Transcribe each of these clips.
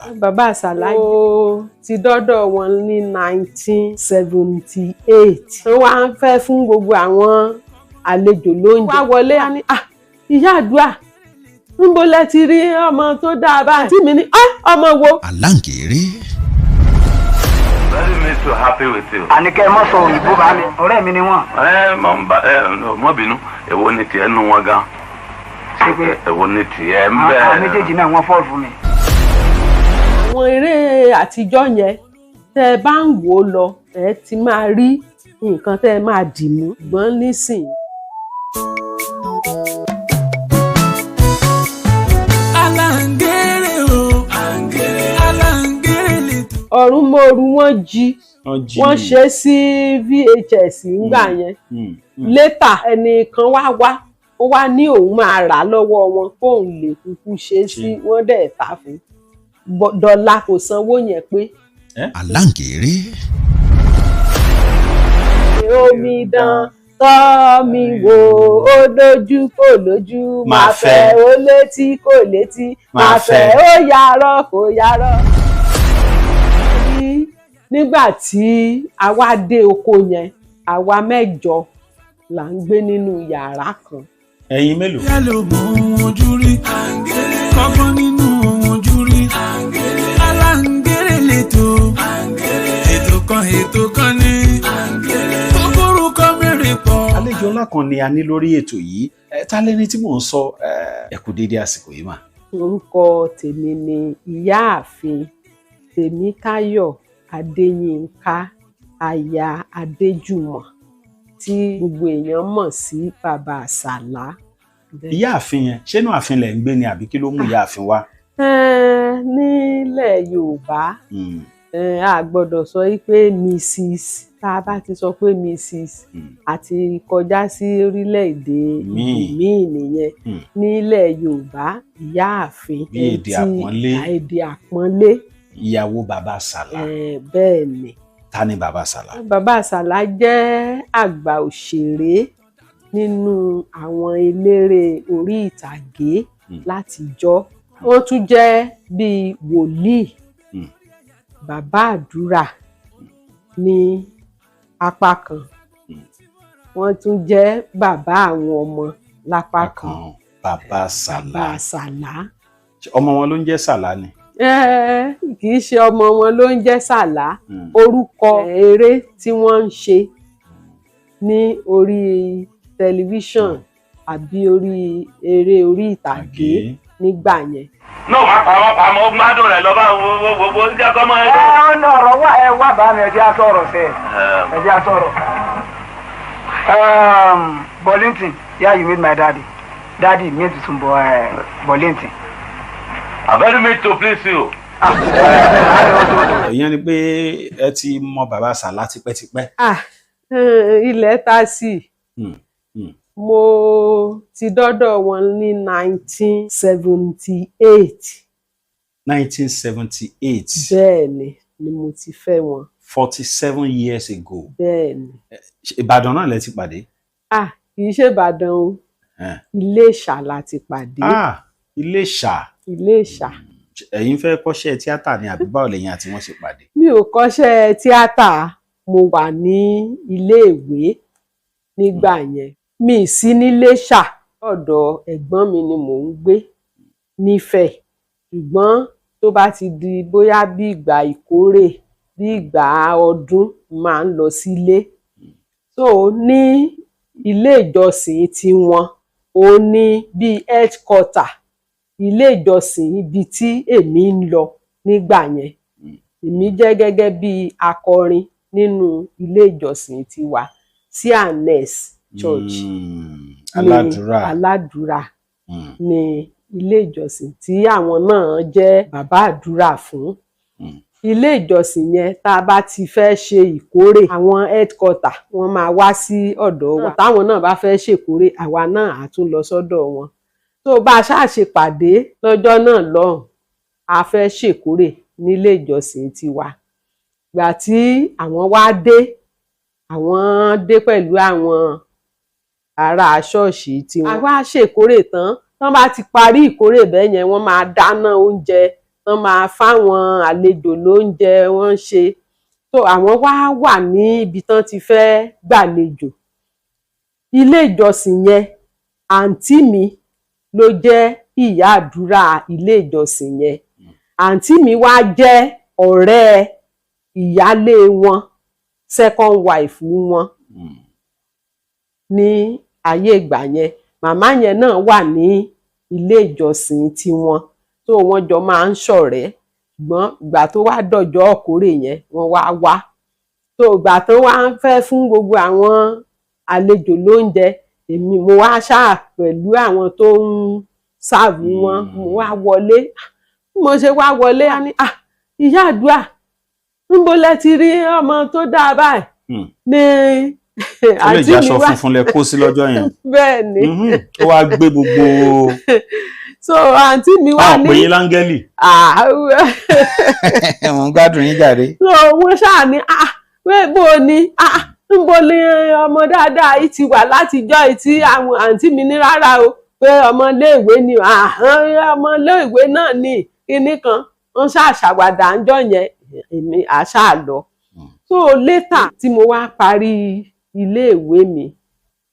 Bàbá Àsàlá ó ti dọ́dọ̀ wọn ní 1978. Wọ́n wá ń fẹ́ fún gbogbo àwọn àlejò lóúnjẹ. Wá wọlé á ní ìyá àdúrà níbo lẹ ti rí ọmọ tó dáa báyìí. Tí mi ní ọmọ wo. Àlàǹkèrè. Very much so happy with you. Àníkẹ́ mọ́ sọ òyìnbó bá mi, ọ̀rẹ́ mi ni wọ́n. Mọ́ bínú, èwo ni tiẹ̀ nù wọn gan? Ṣé pé èwo ni tiẹ̀ ń bẹ̀? àwọn méjèèjì náà wọ́n fọ́ọ̀lù fún mi. Àwọn eré àtijọ́ yẹn tẹ́ ẹ bá ń wò ó lọ ẹ ti máa rí nǹkan tẹ́ ẹ máa dì mú gbọ́n nísìnyí. Àlàǹkèrè o, Àlàǹkèrè lè tó. Ọ̀run mòru wọ́n jí wọ́n ṣe sí VHS ńgbà yẹn. Létà ẹnìkan wá ó wá ní òun máa rà lọ́wọ́ wọn kóun lè kúkú ṣe sí wọ́n dẹ̀ tà fún dọ́là kò sanwó yẹn pé. Àlàǹkèrè. Omidan tọ́ mi wò ó lójú kò lójú máa fẹ́ ó létí kò létí máa fẹ́ ó yarọ́ kò yarọ́. Nígbà tí a wá dé oko yẹn àwa 8 là ń gbé nínú yàrá kan. Ẹ̀yin mélòó? Ìyá ló mọ ohun ojú rí, kọ́gbọ́n nínú ohun ojú rí. Àlàǹkèrè lè tó, ètò kan ní. Orúkọ mẹ́rin pọ̀. Àlejò ńlá kan ni a ní lórí ètò yìí. Ta lẹni tí mò ń sọ? Ẹ kú dédé àsìkò yìí mà. Orúkọ tèmi ni Ìyáàfin Tèmítáyọ̀ Adéyínká aya Adéjùmọ̀ tí gbogbo èèyàn mọ̀ sí Bàbá Àsàlá. Ìyáàfin yẹn ṣé inú ààfin lẹ̀ ń gbé ni àbí kí ló mú Ìyáàfin wá? Nílẹ̀ Yorùbá a gbọ́dọ̀ sọ pé Mrs. Tá a bá ti sọ pé Mrs. àti kọjá sí orílẹ̀-èdè míì nìyẹn. Nílẹ̀ Yorùbá Ìyáàfin bí èdè àpọ́nlé. Ìyàwó Bàbá Àsàlá. Bẹ́ẹ̀ ni. Ta ni Bàbá Àsàlá? Bàbá Àsàlá jẹ́ àgbà òṣèré nínú àwọn eléré orí ìtàgé látijọ́. Wọ́n tún jẹ́ bíi wòlíì, bàbá àdúrà ní apá kan. Wọ́n tún jẹ́ bàbá àwọn ọmọ lápá kan. Bàbá Àsàlá. Bàbá Àsàlá. Ọmọ wọn ló ń jẹ́ Sàlá ni? Kì í ṣe ọmọ wọn ló ń jẹ́ Sàlá. Orúkọ eré tí wọ́n ń ṣe ní orí tẹlifíṣàn àbí orí eré orí ìtàgé nígbà yẹn. Náà má pamọ́ gbádùn rẹ̀ lọ́ba wo jẹ́ kọ́mọ ẹ̀. Ọ̀nà ọ̀rọ̀ wá bá mi ẹ̀jẹ̀ àtọ̀rọ̀ fẹ́ ẹ̀jẹ̀ àtọ̀rọ̀. Bolinton, yeah, you meet my daddy. Daddy meet some boy Bolinton. I very much to please you. Ìyẹn ni pé ẹ ti mọ Bàbá Àsàlá tipẹ́tipẹ́. Ilẹ̀ ta sí. Mo ti dọ́dọ̀ wọn ní 1978. 1978. Bẹ́ẹ̀ni ni mo ti fẹ́ wọn. 47 years ago. Bẹ́ẹ̀ni. Ìbàdàn náà lẹ ti pàdé? Kì í ṣe Ìbàdàn o. Iléṣà la ti pàdé. Iléṣà. Iléṣà. Ẹ̀yin fẹ́ kọ́ṣẹ́ tíátà ni àbí báwo lẹ̀yin àti wọ́n ṣe pàdé? Mi ò kọ́ṣẹ́ tíátà, mo wà ní iléèwé nígbà yẹn. Mi sí níléṣà, ọ̀dọ̀ ẹ̀gbọ́n mi ni mò ń gbé nífẹ̀ẹ́. Ṣùgbọ́n tó bá ti di bóyá bí ìgbà ìkórè, bí ìgbà ọdún, máa ń lọ sílé. So ní ilé ìjọsìn tiwọn, ó ní bí headquarter ilé ìjọsìn ibi tí èmi ń lọ nígbà yẹn. Èmi jẹ́ gẹ́gẹ́ bí akọrin nínú ilé ìjọsìn tiwa, CNS Church. Aládùúrà ní ilé ìjọsìn tí àwọn náà jẹ́ bàbá àdúrà fún. Ilé ìjọsìn yẹn tá a bá ti fẹ́ ṣe ìkórè, àwọn headquarter wọ́n máa wá sí ọ̀dọ̀ wa. Táwọn náà bá fẹ́ ṣèkórè, àwa náà á tún lọ sọ́dọ̀ wọn. Tó bá a ṣáà ṣe pàdé lọ́jọ́ náà lọ́hùn, a fẹ́ ṣèkórè nílé ìjọsìn tiwa. Ìgbà tí àwọn wá dé, àwọn dé pẹ̀lú àwọn ará ṣọ́ọ̀ṣì tiwọn. A wá ṣèkórè tán, tán bá ti parí ìkórè bẹ́ẹ̀ yẹn, wọ́n máa dáná oúnjẹ wọ́n máa fáwọn àlejò lóúnjẹ wọ́n ṣe so àwọn wá wà ní ibi tán ti fẹ́ gbàlejò. Ilé ìjọsìn yẹn àǹtí mi ló jẹ́ ìyá àdúrà ilé ìjọsìn yẹn. Àǹtí mi wá jẹ́ ọ̀rẹ́ ìyálé wọn, second wife wọn ní ayé ìgbà yẹn. Màmá yẹn náà wà ní ilé ìjọsìn tiwọn tó wọ́n jọ máa ń ṣọ̀rẹ́, ṣùgbọ́n ìgbà tó wá dọ̀jọ́ ọ̀kórè yẹn wọ́n wá tó ìgbà tó wá ń fẹ́ fún gbogbo àwọn àlejò lóúnjẹ, èmi mo wá ṣáà pẹ̀lú àwọn tó ń sáàbù wọn, mo wá wọlé. Mo ṣe wá wọlé á ní ìyá àdúrà níbo lẹ ti rí ọmọ tó dáa báyìí ní àǹtí mi wá. Ó lè jẹ́ aṣọ funfun lẹ kó sí lọ́jọ́ yẹn. Bẹ́ẹ̀ ni. Ó wá gbé gbogbo. So àǹtí mi wá ní. Àwọn pè yín láńgẹ́lì. Mo ń gbádùn yín jàre. So wọ́n ṣáà ní bó o ní níbo ni ọmọ dáadáa yìí ti wà látijọ́ yìí tí àwọn àǹtí mi ní rárá o pé ọmọléèwé ni ọmọléèwé náà ní kinní kan wọ́n ṣáà ṣàwàdà ńjọ́ yẹn èmi àṣà lọ. So later tí mo wá parí iléèwé mi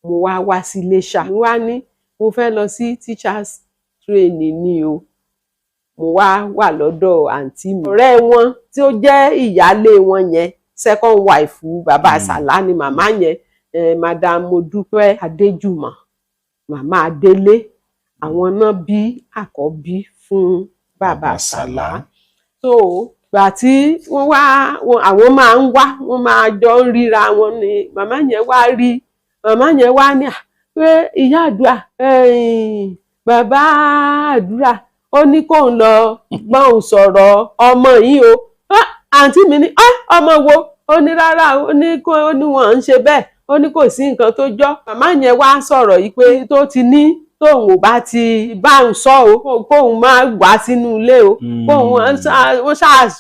mo wá sí Iléṣà, mo wá ní mo fẹ́ lọ sí teachers training ni o. Mo wà lọ́dọ̀ àǹtí mi. Ọ̀rẹ́ wọn tí ó jẹ́ ìyálé wọn yẹn, second wife bàbá Sàlá ni màmá yẹn, madam Modúpẹ́ Adéjùmọ̀, màmá Adélé, àwọn náà bí àkọ́bí fún bàbá Sàlá. So gbà tí àwọn máa ń wá, wọ́n máa jọ ń ríra wọn ni màmá yẹn wá ní pé ìyá àdúrà bàbá àdúrà ó ní kóun lọ bọ́n sọ̀rọ̀ ọmọ yìí o. Àǹtí mi ní ọmọ wo? Ó ní rárá, ó ní wọ́n ń ṣe bẹ́ẹ̀, ó ní kò sí nǹkan tó jọ́. Màmá yẹn wá sọ̀rọ̀ yìí pé tó ti ní tóun ò bá ti bá ń sọ o kóun máa wá sínú ilé o kóun wọ́n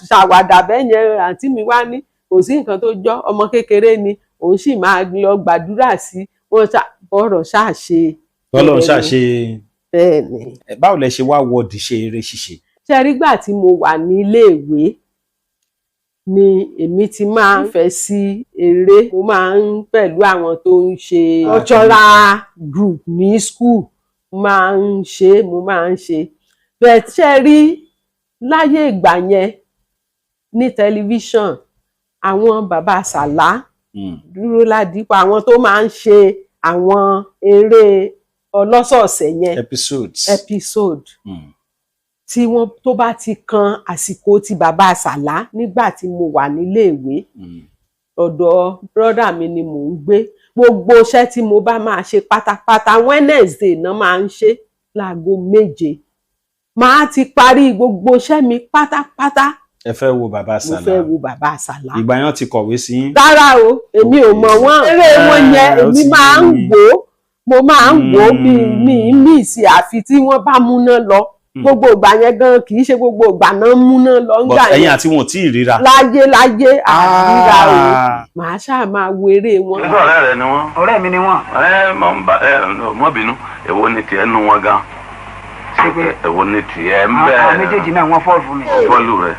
ṣàwàdà bẹ́ẹ̀ yẹn. Àǹtí mi wá ní kò sí nǹkan tó jọ́, ọmọ kékeré ni òun sì máa lọ gbàdúrà sí wọn bọ́rọ̀ ṣàṣe. Bọ́lọ̀ ṣàṣe. Bẹ́ẹ̀ni. Báwo lẹ ṣe wá wọ́ọ̀dì ṣe eré ṣíṣe? Ṣé rí gbà tí mo wà ní iléèwé ni èmi ti máa ń fẹ́ sí eré. Mo máa ń pẹ̀lú àwọn tó ń ṣe cultural group ní school, mo máa ń ṣe. Bẹ́ẹ̀ ṣé rí láyé ìgbà yẹn ní tẹlifíṣàn àwọn bàbá Sàlá, Dúró Ládìpọ̀, àwọn tó máa ń ṣe àwọn eré ọlọ́sọ̀ọ̀sẹ̀ yẹn episode tí wọ́n tó bá ti kan àsìkò ti bàbá Sàlá nígbà tí mo wà níléèwé ọ̀dọ̀ brọ́dà mi ni mò ń gbé. Gbogbo iṣẹ́ tí mo bá máa ṣe pátápátá Wednesday náà máa ń ṣe láago 7. Màá ti parí gbogbo iṣẹ́ mi pátápátá. Ẹ fẹ́ wo bàbá Sàlá? Mo fẹ́ wo bàbá Sàlá. Ìgbà yẹn ti kọ̀wé sí yín? Rárá o, èmi ò mọ̀ wọ́n. Eré wọn yẹn èmi máa ń wò ó, mo máa ń wò ó bí mi sí àfi tí wọ́n bá múná lọ. Gbogbo ìgbà yẹn gan kì í ṣe gbogbo ìgbà náà múná lọ ń gbà yẹn. Ẹ̀yin àti wọn ò tí ì ríra? Láyé àríra o, màá ṣáà máa wo eré wọn. Nígbà ọ̀rẹ́ rẹ ni wọ́n. Ọ̀rẹ́ mi ni wọ́n. Mọ́ bínú, èwo ni tiẹ̀ nu wọn gan? Ṣé pé èwo ni tiẹ̀ ń bẹ̀? àwọn méjèèjì náà wọ́n fọ́ọ̀lù fún mi. Fọ́ọ̀lù rẹ̀.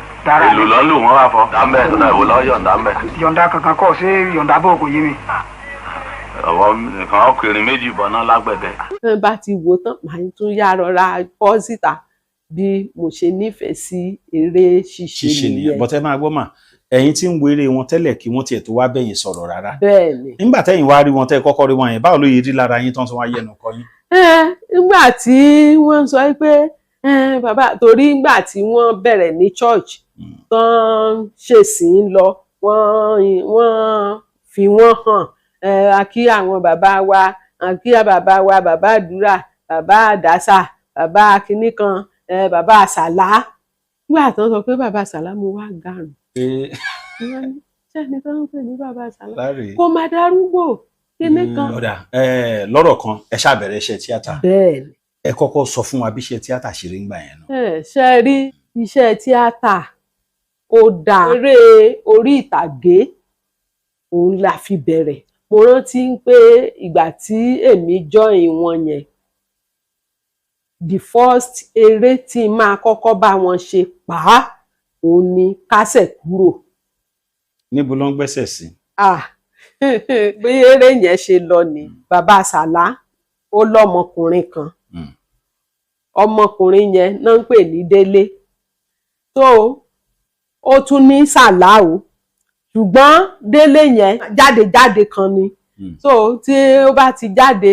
Èlò lọ́lù wọn wá fọ́. Dàmbẹ́ èwo lọ́ yọ̀ǹda ń bẹ̀. Yọ̀ǹda kankan kọ́ ṣé yọ̀ǹda bò kò yé mi. Ọ̀wọ́ nǹkan ọkùnrin méjì bọ̀ náà lágbẹ̀dẹ. Bí wọ́n bá ti wò tán, màá tún yá rọra pọ́ síta bí mo ṣe nífẹ̀ẹ́ sí eré ṣíṣe nìyẹn. Bọ́tẹ́ máa gbọ́ mà, ẹ̀yin tí ń wo eré wọn tẹ́lẹ̀ kí wọ́n tiẹ̀ tó wá bẹ̀yìn sọ̀rọ̀ rárá. Bẹ́ẹ̀ni. Nígbà tẹ́yìn wá rí wọn tẹ́ kọ́kọ́ rí wọn yẹn, báwo ló yẹ rí lára yín tán tó wá yẹnu kọ yín? Nígbà tí wọ́n sọ pé bàbá torí nígbà tí wọ́n bẹ̀rẹ̀ ní church tán ṣèsìn lọ wọ́n fi wọ́n hàn kí àwọn bàbá wa bàbá àdúrà, bàbá àdásà, bàbá kinní kan, bàbá Sàlá. Nígbà tán sọ pé bàbá Sàlá mo wá gàrùn. Ṣẹ́ni tó ń pè ní bàbá Sàlá kò má darúgbò kinní kan. Lọ́rọ̀ kan ẹ ṣàbẹ̀rẹ̀ iṣẹ́ tíátà. Bẹ́ẹ̀ni. Ẹ kọ́kọ́ sọ fún wa bí iṣẹ́ tíátà ṣe rí ń gbà yẹn náà. Ṣe rí iṣẹ́ tíátà ó dáa. Eré orí ìtàgé òun la fi bẹ̀rẹ̀. Mo rántí pé ìgbà tí èmi join wọn yẹn the first eré tí n máa kọ́kọ́ bá wọn ṣe òun ni Kásẹ̀ Kúrò. Níbo ló ń gbẹ́sẹ̀ sí? Bí eré yẹn ṣe lọ ni bàbá Sàlá ó lọ́mọkùnrin kan, ọmọkùnrin yẹn náà ń pè ní Délé, tó ó tún ní Sàlá o, ṣùgbọ́n Délé yẹn jáde kan ni, so tí ó bá ti jáde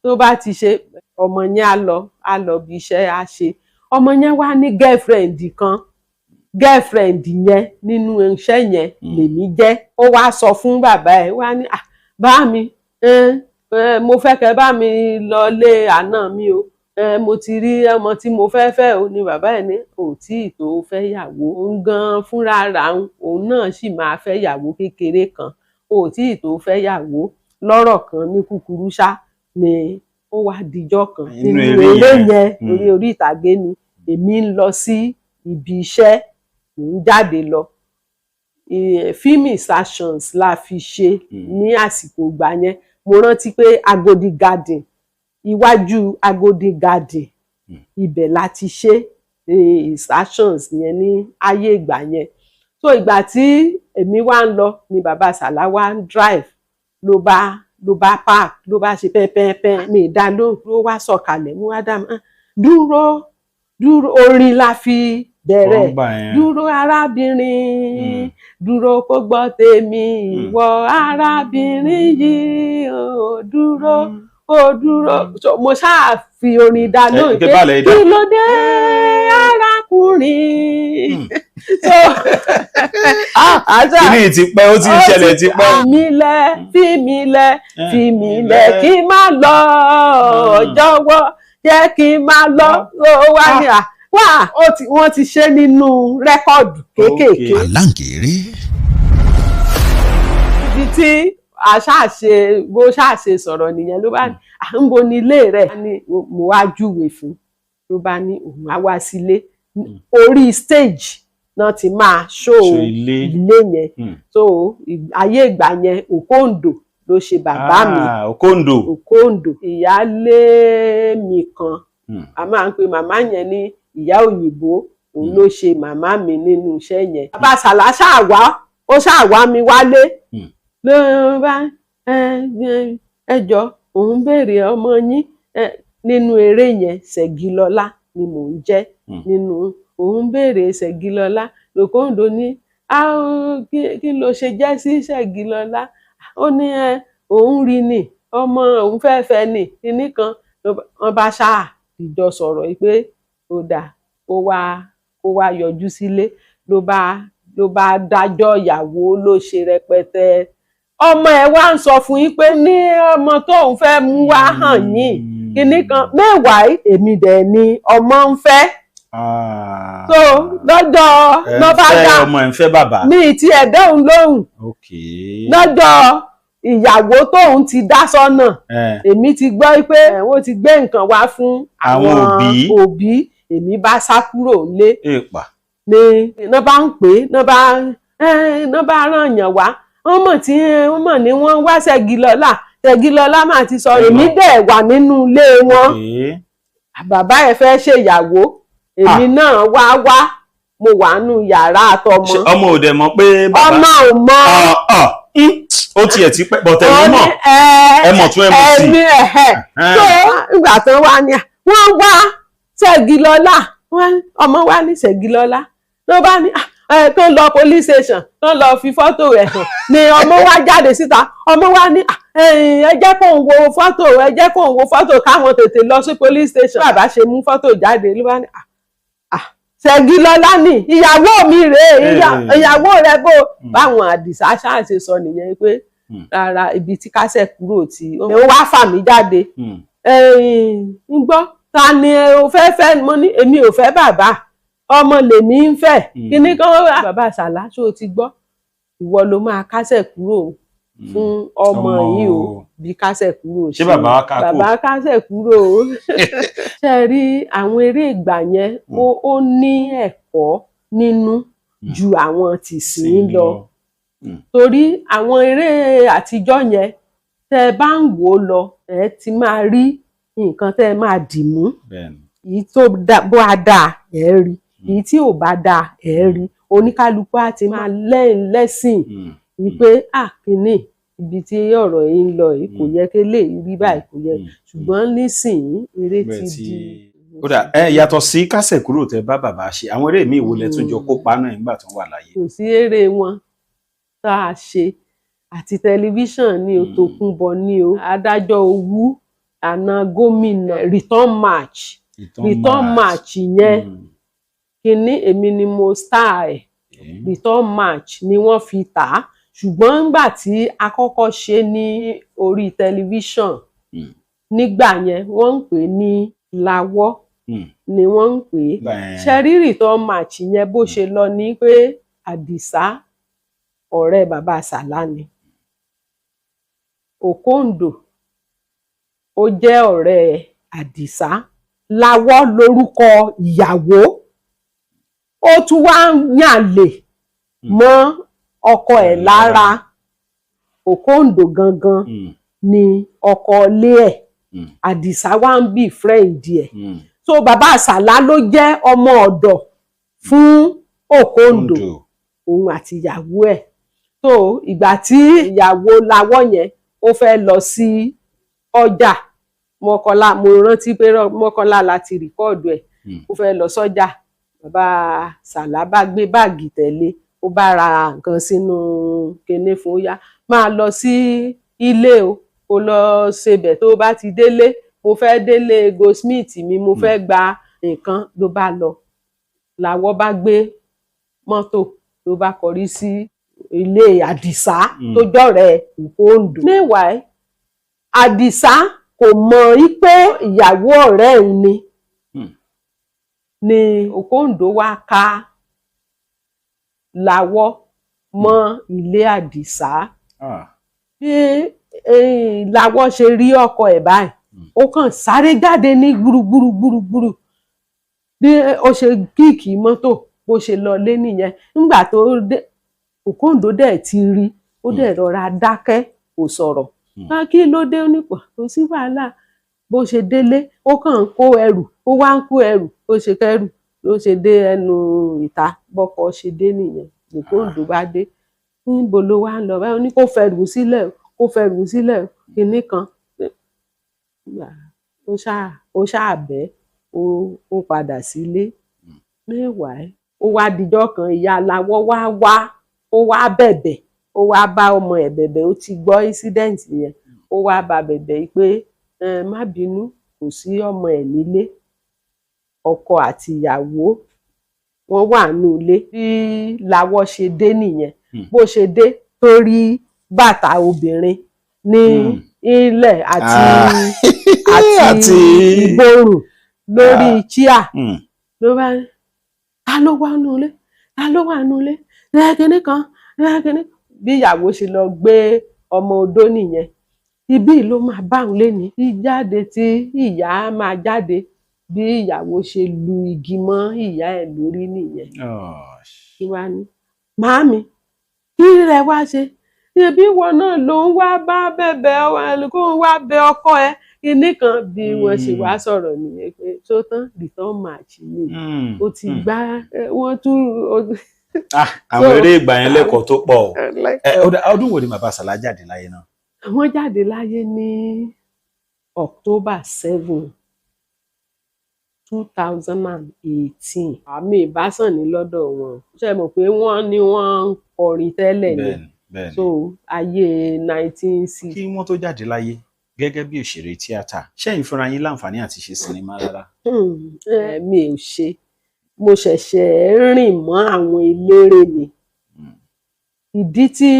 tó bá ti ṣe ọmọ yẹn á lọ bí iṣẹ́ á ṣe, ọmọ yẹn wá ní girlfriend kan, girlfriend yẹn nínú iṣẹ́ yẹn lèmi jẹ́. Ó wá sọ fún bàbá ẹ̀, wá ní bá mi mo fẹ́ kẹ́ bá mi lọ lé àná mi o, mo ti rí ọmọ tí mo fẹ́ fẹ́ o. Ni bàbá ẹ̀ ní ò tí ì tó fẹ́ yàwó, òun gan fúnra ra òun náà sì máa fẹ́ yàwó kékeré kan, ò tí ì tó fẹ́ yàwó. Lọ́rọ̀ kan ní kúkúrú ṣá ni ó wá dijọ́ kan nínú eré yẹn orí ìtàgé ni èmi ń lọ sí ibi iṣẹ́, mò ń jáde lọ. Film insertions la fi ṣe ní àsìkò ìgbà yẹn. Mo rántí pé Agodi Garden, iwájú Agodi Garden, ibẹ̀ la ti ṣe insertions yẹn ní ayé ìgbà yẹn. So ìgbà tí èmi wá ń lọ ni bàbá Sàlá wá ń drive, ló bá park, ló bá ṣe pẹ́pẹ́pẹ́, mi dá lóhùn, ló wá sọ̀kalẹ̀, mú wá dá mi dúró orin la fi bẹ̀rẹ̀, dúró arábìnrin, dúró kó gbọ́ tèmi, ìwọ arábìnrin yìí ó dúró kó dúró. Mo ṣáà fi orin dá lóhùn pé kí ló dé arákùnrin. Kíní ti pẹ́, ó ti ń ṣẹlẹ̀ ti pẹ́. Fi mí lẹ̀ kí n má lọ, jọ̀wọ́ jẹ́ kí n má lọ. Ó wá ní wọ́n ti ṣe nínú rẹ́kọ̀dù kéékèèké. Aláǹgèrè. Ibi tí bó ṣàṣe sọ̀rọ̀ nìyẹn, ló bá ní ń bo ní ilé rẹ̀, mo wá júwe fún, ló bá ní òun á wá sílé. Orí stage náà ti máa ṣó ilé yẹn. So ayé ìgbà yẹn Òkòǹdò ló ṣe bàbá mi. Òkòǹdò. Ìyálé mi kan, a máa ń pe màmá yẹn ní ìyá òyìnbó, òun ló ṣe màmá mi nínú iṣẹ́ yẹn. Bàbá Sàlá ṣàwá mi wálé, ló bá ẹjọ́ òun béèrè ọmọ yín nínú eré yẹn. Ṣẹ̀gilọlá ni mò ń jẹ́ nínú, òun béèrè Ṣẹ̀gilọlá. Òkòǹdò ní kí ló ṣe jẹ́ sí Ṣẹ̀gilọlá? Ó ní òun rí ni ọmọ òun fẹ́ ni kíní kan. Wọ́n bá ṣáà ìjọ sọ̀rọ̀ pé ó dáa, ó wá yọjú sílé, ló bá dájọ́ ìyàwó, ló ṣe rẹpẹtẹ. Ọmọ ẹ̀ wá ń sọ fún yín pé ní ọmọ tóun fẹ́ mú wá hàn yín kíní kan. Mẹ́wàá èmi dẹ̀ ni ọmọ ń fẹ́. So lọ́jọ́ ló bá dá ọmọ ẹ̀ ń fẹ́ bàbá. Mi ti ẹ̀dọ́hùn lóhùn. Lọ́jọ́ ìyàwó tóun ti dá sọ́nà, èmi ti gbọ́ pé wọ́n ti gbé nǹkan wá fún àwọn òbí, èmi bá sá kúrò nílé. Ni iná bá ń pè é, iná bá ràn yàn wá, wọ́n mọ̀ ní wọ́n wá Ṣẹ̀gilọlá máa ti sọ, èmi dẹ̀ wà nínú ilé wọn. Bàbá ẹ̀ fẹ́ ṣèyàwó, èmi náà wá mo wà nù yàrá àtọmọ. Ọmọ ò dẹ̀ mọ̀ pé bàbá. Ọmọ ò mọ̀. Ó tiẹ̀ ti pẹ́ bọ̀tẹ̀ mú mọ̀, ẹ mọ̀ tún ẹ mọ̀ sí. So ìgbà tán wá ní wọ́n wá Ṣẹ̀gilọlá, ọmọ wá ní Ṣẹ̀gilọlá, ló bá ní tó lọ police station, tó lọ fi fọ́tò rẹ̀ hàn, ni ọmọ wá jáde síta. Ọmọ wá ní ẹ jẹ́ kóun wo fọ́tò káwọn tètè lọ sí police station. Bàbá ṣe mú fọ́tò jáde, ló bá ní Ṣẹ̀gilọlá ni ìyàwó mi rèé, ìyàwó rẹ̀ báwọn Àdìsá ṣáà ṣe sọ nìyẹn pé rárá, ibi tí Kásẹ̀ Kúrò tí ó wá fà mí jáde. Ń gbọ́ ta ni o fẹ́? Mo ní èmi ò fẹ́ bàbá, ọmọ lèmi ń fẹ́. Kíní kan wá bàbá Sàlá, ṣó o ti gbọ́, ìwọ ló máa Kásẹ̀ Kúrò fún ọmọ yìí o, bí Kásẹ̀ Kúrò ṣé bàbá wa ká kúrò? Bàbá Kásẹ̀ Kúrò o. Ṣe rí àwọn eré ìgbà yẹn, ó ní ẹ̀kọ́ nínú ju àwọn tìsín lọ. Torí àwọn eré àtijọ́ yẹn, tẹ́ ẹ bá ń wò ó lọ, ẹ ti máa rí nǹkan tẹ́ ẹ máa dì mú. èyí tó bó a dáa ẹ̀ rí, èyí tí ò bá dáa ẹ̀ rí, oníkálukú á ti máa lẹ́sìn wípé kínní ibi tí ọ̀rọ̀ yìí ń lọ yìí kò yẹ kí lè rí báyìí kò yẹ, ṣùgbọ́n nísìnyí eré ti di. Kódà yàtọ̀ sí kásẹ̀ kúrò tẹ bá bàbá ṣe, àwọn eré míì wo lẹ tún jọ kópa náà nígbà tó wà láyé? Kò sí eré wọn tá a ṣe, àti tẹlifíṣàn ní o, Tòkunbọ̀ ní o, Adájọ́ Owú, Àna Gómìnà, return match yẹn kínní èmi ni mo star ẹ̀, return match ni wọ́n fi tà á, ṣùgbọ́n nígbà tí a kọ́kọ́ ṣe ní orí tẹlifíṣàn nígbà yẹn wọ́n ń pè ní Lawọ́ ni wọ́n ń pè é. Ṣẹ́rí return match yẹn bó ṣe lọ ní pé Àdìsá ọ̀rẹ́ bàbá Sàlá ni, Òkòǹdò ó jẹ́ ọ̀rẹ́ Àdìsá, Lawọ́ lórúkọ ìyàwó, ó tún wá ń yànlè mọ́ ọkọ ẹ̀ lára. Òkòǹdò gangan ni ọkọ ilé ẹ̀, Àdìsá wá ń bí friend ẹ̀. So bàbá Sàlá ló jẹ́ ọmọ ọ̀dọ̀ fún Òkòǹdò, òun àti ìyàwó ẹ̀. So ìgbà tí ìyàwó Lawọ́ yẹn ó fẹ́ lọ sí ọjà Mọ́kọ́lá, mo rántí pé Mọ́kọ́lá láti rìkọ́ọ̀dù ẹ̀, ó fẹ́ lọ sọ́jà, bàbá Sàlá bá gbé báàgì tẹ̀lé, ó bá ra nǹkan sínú kinní fún, ó yá máa lọ sí ilé o, kó lọ ṣebẹ̀, tó bá ti délé, mo fẹ́ délé Goldsmith mi, mo fẹ́ gba nǹkan, ló bá lọ. Lawọ́ bá gbé mọ́tò ló bá kọrí sí ilé Àdìsá tó jọ̀rẹ́ Òkòǹdò. Meanwhile, Àdìsá kò mọ̀ pé ìyàwó ọ̀rẹ́ òun ni Òkòǹdò wá ká Lawọ́ mọ́ ilé Àdìsá. Bí Lawọ́ ṣe rí ọkọ ẹ̀ báyìí, ó kàn sáré jáde ní gbúrúgbúrú, bí ó ṣe kíìkì mọ́tò bó ṣe lọ lé nìyẹn. Nígbà tó dé, Òkòǹdò dẹ̀ ti rí, ó dẹ̀ rọra dákẹ́, kò sọ̀rọ̀. Kí ló dé? Ó ní pọ̀, kò sí wàhálà. Bó ṣe délé, ó kàn ń kó ẹrù, ó wá ń kó ẹrù, ó ṣe kẹrù, ló ṣe dé ẹnu ìta, bọ́kọ ṣe dé nìyẹn. Òkòǹdò bá dé, níbo ló wá ń lọ báyìí? Ó ní kó fẹrù sílẹ̀, kó fẹrù sílẹ̀, kinní kan. Ó ṣáà bẹ́, ó padà sílé. Mẹ́wàá ó wá dijọ́ kan, ìyá Lawọ́ ó wá bẹ̀bẹ̀, ó wá bá ọmọ ẹ̀ bẹ̀bẹ̀, ó ti gbọ́ incident yẹn, ó wá bá bẹ̀bẹ̀ pé má bínú, kò sí ọmọ ẹ̀ nílé, ọkọ àti ìyàwó wọ́n wà nínú ilé. Bí Lawọ́ ṣe dé nìyẹn, bó ṣe dé tó rí bàtà obìnrin ní ilẹ̀ àti ìborùn lórí chíà, ló bá ní ta ló wà nínú ilé, ta ló wà nínú ilé, kinní kan kinní. Bí ìyàwó ṣe lọ gbé ọmọ odó nìyẹn, ibí ló máa bá òun léni. Jáde tí ìyá máa jáde, bí ìyàwó ṣe lu igi mọ́ ìyá ẹ̀ lórí nìyẹn. Kí wá ní, màámi kí lẹ wá ṣe? Ṣebí ìwọ náà ló ń wá bá bẹ̀bẹ̀ kó ń wá bẹ ọkọ ẹ kinní kan. Bí wọ́n ṣe wá sọ̀rọ̀ nìyẹn pé tó tán return match ni ó ti gbá wọ́n tún. Àwọn eré ìgbà yẹn lẹ́kọ̀ọ́ tó pọ̀. Ọdún wo ni bàbá Sàlá jáde láyé náà? Wọ́n jáde láyé ní October 7, 2018. Àmì ìbásàn ní lọ́dọ̀ wọn. Ṣé mọ̀ pé wọ́n ní wọ́n ń kọrin tẹ́lẹ̀ ni? So ayé 1960. Kí wọ́n tó jáde láyé gẹ́gẹ́ bí òṣèré tíátà, ṣẹ́yìn fúnra yín láǹfààní àti ṣe sinimá rárá? Mi ò ṣe, mo ṣẹ̀ṣẹ̀ rìn mọ́ àwọn eléré ni. Ìdí tí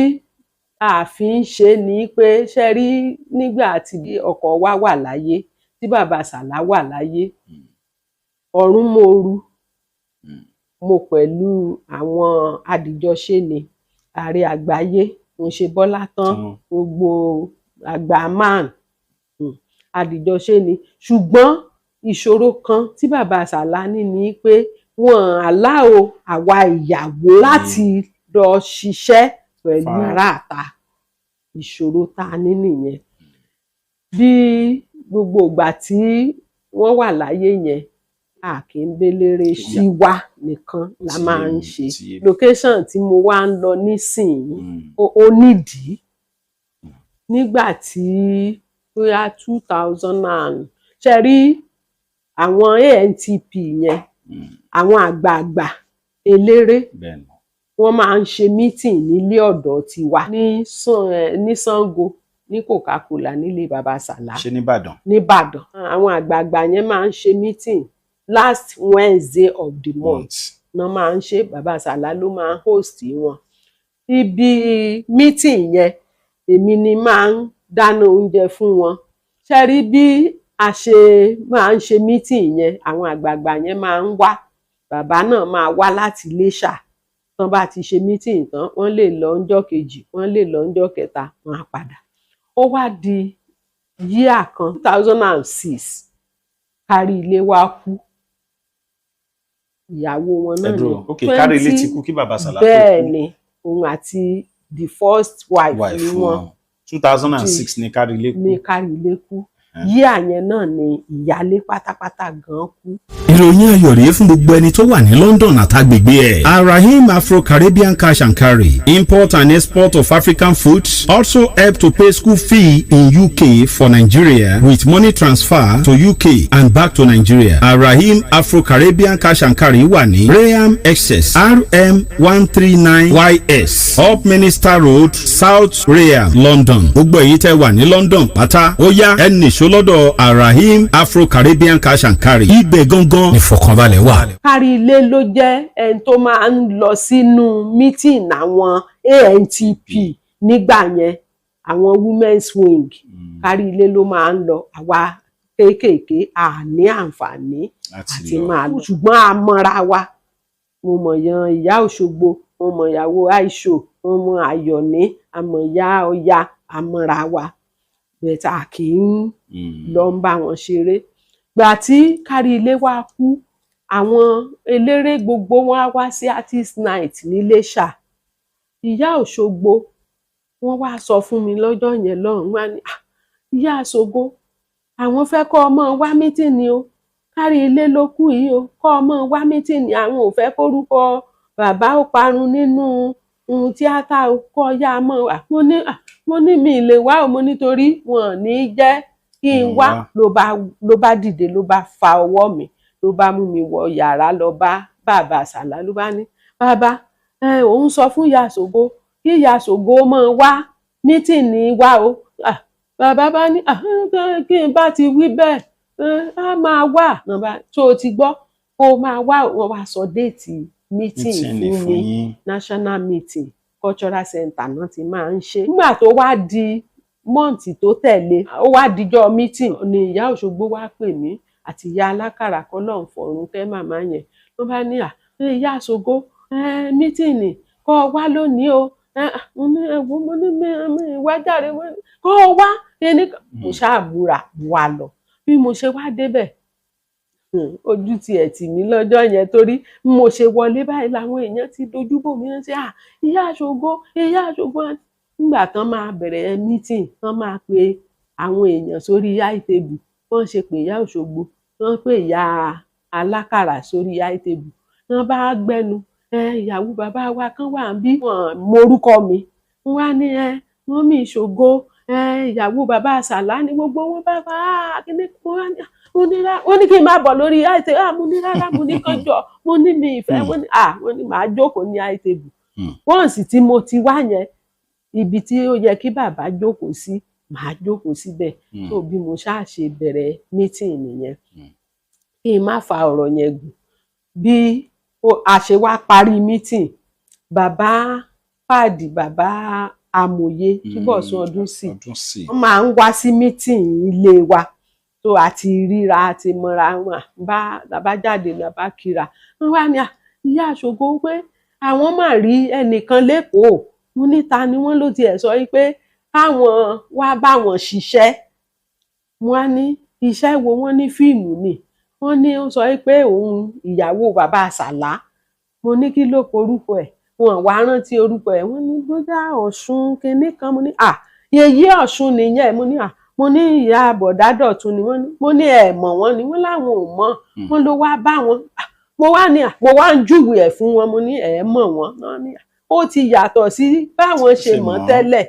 a fi ń ṣe ni pé ṣe rí nígbà tí ọkọ wa wà láyé, tí bàbá Sàlá wà láyé, ọ̀run mòoru, mo pẹ̀lú àwọn adìjọṣe ni Ààrẹ Àgbáyé, mo ṣe Bọ́lá tán, gbogbo àgbà man, adìjọṣe ni. Ṣùgbọ́n ìṣòro kan tí bàbá Sàlá ní ni pé wọn allow àwa ìyàwó láti lọ ṣiṣẹ́ pẹ̀lú aráàta. Ìṣòro tá a ní nìyẹn. Bí gbogbo ìgbà tí wọ́n wà láyé yẹn, a kì í belére sí wa nìkan la máa ń ṣe location tí mo wá ń lọ nísìnyí ó nídìí nígbà tí bóyá 2000 ṣe rí àwọn ANTP yẹn àwọn àgbààgbà eléré wọ́n máa ń ṣe meeting nílé ọ̀dọ̀ tiwa ní Ṣàngó ní Coca-Cola nílé baba Sàlá ṣe nìbàdàn àwọn àgbààgbà yẹn máa ń ṣe meeting last Wednesday of the month náà máa ń ṣe baba Sàlá ló máa ń host wọn ibi meeting yẹn èmi ni máa ń dáná oúnjẹ fún wọn ṣe rí bí a ṣe máa ń ṣe meeting yẹn àwọn àgbààgbà yẹn máa ń wá bàbá náà máa wá láti Iléṣà tán bá ti ṣe meeting tán wọ́n lè lọ ńjọ́ kejì wọ́n lè lọ ńjọ́ kẹta wọ́n á padà ó wá di yíà kan 2006 kárí ilé wa kú ìyàwó wọn náà ní kárí ilé ti kú kí baba Sàlá tó kú bẹ́ẹ̀ ni òun àti the first wife ni wọn 2006 ní kárí ilé kú yíà yẹn náà ni ìyálé pátápátá gan kú. ìròyìn ayọ̀ rèé fún gbogbo ẹni tó wà ní London àtàgbègbè ẹ̀. Arahim Afro-Caribbean Cash and Carry, import and export of African foods, also help to pay school fee in UK for Nigeria with money transfer to UK and back to Nigeria. Arahim Afro-Caribbean Cash and Carry wà ní Graham Excess RM 139YS Up Minister Road, South Graham, London. Gbogbo èyí tẹ́ wà ní London pátá ó yá ẹnì ìṣólọ́dọ̀ Arahim Afro-Caribbean Cash and Carry. Ibẹ̀ gangan ni fọkànbalẹ̀ wà. Kárí ilé ló jẹ́ ẹni tó máa ń lọ sínú meeting àwọn ANTP nígbà yẹn àwọn women's wing kárí ilé ló máa ń lọ àwa kéékèèké àní àǹfààní àti máa lọ ṣùgbọ́n a mọ́ra wa mo mọ̀ yan ìyá Òṣogbo mo mọ̀ ìyàwó Aisho mo mọ̀ Ayọ̀ní àmọ̀ ìyá Ọya àmọ́ra wa bẹ̀tà kì í lọ ń bá wọn ṣeré gbà tí kárí ilé wa kú àwọn eléré gbogbo wọn wá sí artist night n'Iléṣà ìyá Òṣogbo wọ́n wá sọ fún mi lọ́jọ́ yẹn lọ́hùn wá ní ìyá Òṣogbo àwọn fẹ́ kọ́ ọmọ wá mítìnì o kárí ilé ló kú yìí o kọ́ ọmọ wá mítìnì àwọn ò fẹ́ kórúkọ bàbá ó parun nínú tíátà kọ́ ya mọ́ wà mo ní mi lè wá o mo nítorí wọn ní jẹ́ kí n wá ló bá dìde ló bá fa ọwọ́ mi ló bá mú mi wọ yàrá lọ bá bàbá Sàlá ló bá ní bàbá òun sọ fún ìyá Òṣogbo kí ìyá Òṣogbo mọ́ wá mítìnì wá o bàbá bá ní kí n bá ti wí bẹ́ẹ̀ á máa wà tó o ti gbọ́ kó o máa wá wọn wá sọ déètì mítìnì fún mi national meeting cultural center náà ti máa ń ṣe nígbà tó wá di mọ́ǹtì tó tẹ̀lé ó wá dijọ́ meeting ni ìyá Òṣogbo wá pè mí àti ìyá alákàrà kan náà fọ̀run tẹ́ màmá yẹn ló bá ní ìyá Òṣogbo mítìnì kọ́ ọ wá lónìí o mo ní ìwà jáde kọ́ ọ wá kíní mo ṣáàbùrà wà lọ bí mo ṣe wá débẹ̀ ojú tiẹ̀ tì mí lọ́jọ́ yẹn torí mo ṣe wọlé báyìí làwọn èèyàn ti dojú bò mí ṣe ìyá Òṣogbo nígbà tán máa bẹ̀rẹ̀ meeting tán máa pe àwọn èèyàn sórí high table wọ́n ṣe pé ìyá Òṣogbo wọ́n pè ìyá alákàrà sórí high table wọ́n bá gbẹ́nu ìyàwó bàbá wa kan wà bí wọ́n morúkọ mi wọ́n á ní wọ́n mi Ṣògo ìyàwó bàbá Sàlá ní gbogbo wọn bá bá kíní ó ní kí n máa bọ̀ lórí high table mo ní rárá mo ní kánjọ mo ní mi ìfẹ́ wọ́n ní màá jókòó ní high table wọ́n sì tí mo ti wá yẹn ibi tí ó yẹ kí bàbá jókòó sí màá jókòó síbẹ̀ tó bí mo ṣáà ṣe bẹ̀rẹ̀ meeting nìyẹn kí n má fa ọ̀rọ̀ yẹn gùn bí a ṣe wá parí meeting bàbá pàdì bàbá amòye Túbọ̀sún Ọdúnsì wọ́n máa ń wá sí meeting ilé wa tó àti ríra àti mọ́ra wọn bàbá jáde bàbá kíra wọ́n wá ní ìyá Òṣogbo pé àwọn máa rí ẹnìkan lẹ́kọ̀ọ́ mo níta ni wọ́n ló tiẹ̀ sọ pé káwọn wá bá wọn ṣiṣẹ́ wọ́n á ní iṣẹ́ wo wọ́n ní fíìmù ni wọ́n ní ó sọ pé òun ìyàwó bàbá Sàlá mo ní kí ló porúkọ ẹ̀ wọn wá rántí orúkọ ẹ̀ wọ́n ní bóyá Ọ̀ṣun kinní kan mo ní yèyé Ọ̀ṣun nìyẹn mo ní mo ní ìyá bọ̀dá Dọ̀tun ni wọ́n ní, mo ní ẹ̀ mọ̀ wọ́n ni wọ́n láwọn ò mọ̀ wọ́n ló wá bá wọn mo wá ń júwe ẹ̀ fún wọn mo ní ẹ̀ mọ̀ wọ́n náà ní ó ti yàtọ̀ sí báwọn ṣe mọ̀ tẹ́lẹ̀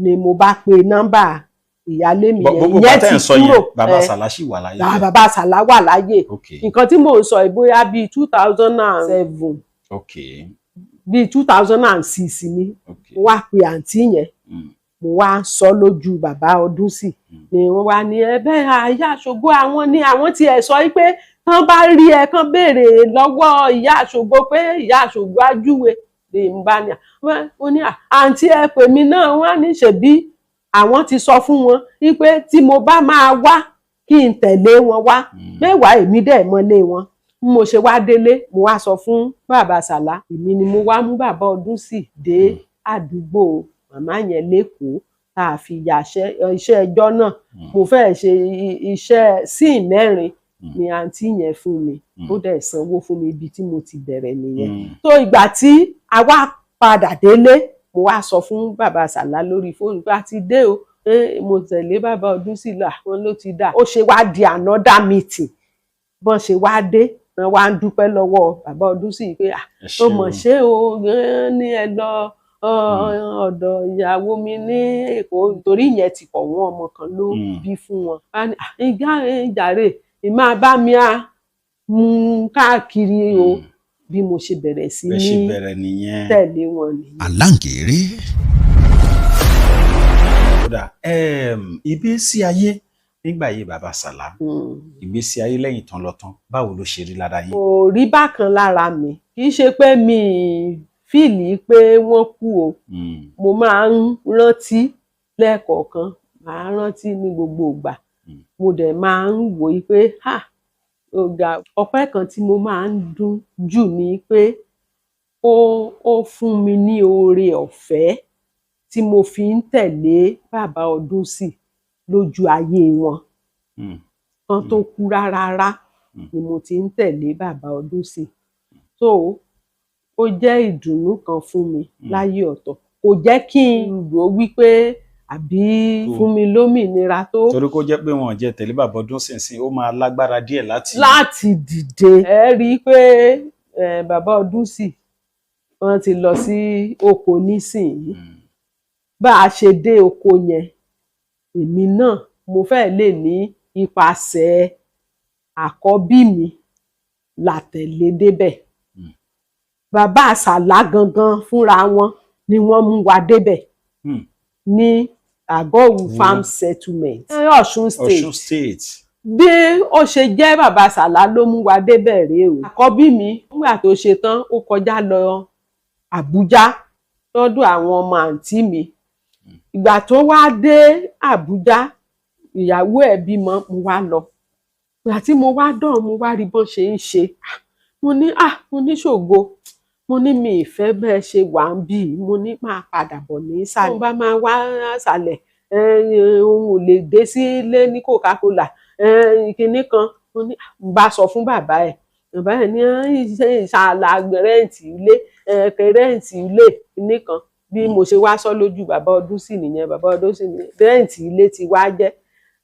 ni mo bá pe nọ́mbà ìyálé mi yẹn ìyẹn ti kúrò bàbá Sàlá ṣì wà láyé. bàbá Sàlá wà láyé nǹkan tí mò ń sọ ìbóyá bíi 2007 bíi 2006 ni mo wá pe àǹtí yẹn mo wá sọ lójú bàbá Ọdúnsì ni wọ́n wá ní ẹ̀bẹ̀ Ìyá Ṣògo àwọn ni àwọn ti ẹ̀ sọ pé kán bá rí ẹ kán béèrè lọ́wọ́ Ìyá Ṣògo pé Ìyá Ṣògo ajúwe lè ń bá ní ó ní àǹtí ẹ pè mí náà wọ́n á ní ṣèbí àwọn ti sọ fún wọn wípé tí mo bá máa wá kí n tẹ̀lé wọn wá mẹ́wàá èmi dẹ̀ mọ́lé wọn mo ṣe wá délé mo wá sọ fún bàbá Sàlá èmi ni mo wá mú bàbá Ọdúnsì dé àdúgbò màmá yẹn lẹ́kọ̀ọ́ tá a fi yàṣẹ́ iṣẹ́ ẹjọ́ náà mo fẹ́ ṣe iṣẹ́ síìn 4 ni àǹtí yẹn fún mi ó dẹ̀ sanwó fún mi ibi tí mo ti bẹ̀rẹ̀ nìyẹn tó ìgbà tí a wá padà délé mo wá sọ fún bàbá Sàlá lórí fóònù pé a ti dé o mo tẹ̀lé bàbá Ọdúnsì là wọn ló ti dà ó ṣe wá di another meeting bọ́n ṣe wá dé wọ́n wá ń dúpẹ́ lọ́wọ́ bàbá Ọdúnsì pé ó mọ̀ ṣé o ní ẹ lọ ọ̀dọ̀ ìyàwó mi ní Èkó torí ìyẹn ti pọ̀ wọ́n ọmọ kan ló bí fún wọn ìjàre ìmá bá mi á mú káàkiri o bí mo ṣe bẹ̀rẹ̀ sí ní tẹ̀lé wọn nìyẹn. Àlàǹgèrè. Ìgbésí ayé nígbà yìí bàbá Sàlá ìgbésí ayé lẹ́yìn tán lọ tán báwo ló ṣe rí lára yín. kò rí bákan lára mi kì í ṣe pé mi fíìlì pé wọ́n kú o mo máa ń rántí lẹ́ẹ̀kọ̀ọ̀kan máa rántí ní gbogbo ìgbà mo dẹ̀ máa ń wò ó pé ọ̀gá ọpẹ́ kan tí mo máa ń dún jù ni pé ó fún mi ní oore ọ̀fẹ́ tí mo fi ń tẹ̀lé bàbá Ọdúnsì lójú ayé wọn kan tó kú rárá ni mo ti ń tẹ̀lé bàbá Ọdúnsì so ó jẹ́ ìdùnnú kan fún mi láyé ọ̀tọ̀ kò jẹ́ kí n rò wípé àbí fún mi lómìnira tó. torí kó jẹ́ pé wọn ò jẹ́ tẹ̀lé bàbá Ọdúnsì ó máa lágbára díẹ̀ láti dìde. ẹ rí i pé bàbá Ọdúnsì wọ́n ti lọ sí oko nísìnyí bá a ṣe dé oko yẹn èmi náà mo fẹ́ lè ní ipasẹ̀ àkọ́bí mi látẹ̀lé débẹ̀ bàbá Sàlá gangan fúnra wọn ni wọ́n mú wa débẹ̀ ní Àgọ́wù farm settlement Ọ̀ṣun state bí ó ṣe jẹ́ bàbá Sàlá ló mú wa débẹ̀ rèé o àkọ́bí mi nígbà tó ṣe tán ó kọjá lọ Àbújá lọ́dọ̀ àwọn ọmọ àǹtí mi ìgbà tó wá dé Àbújá ìyàwó ẹ̀ bímọ mo wá lọ ìgbà tí mo wá dán mo wá rí bọ́n ṣe ń ṣe mo ní Ṣògo mo ní mi ìfẹ́ bẹ́ẹ̀ ṣe wà ń bì mo ní máa padà bọ̀ ní ìsàlẹ̀ mo bá máa wá ìsàlẹ̀ òun ò lè dé sílé ní Coca-Cola kinní kan mo ní bá sọ fún bàbá ẹ̀ ní ìsàlà rẹ́ǹtì ilé rẹ́ǹtì ilé kinní kan bí mo ṣe wá sọ lójú bàbá Ọdúnsì nìyẹn bàbá Ọdúnsì ní rẹ́ǹtì ilé ti wá jẹ́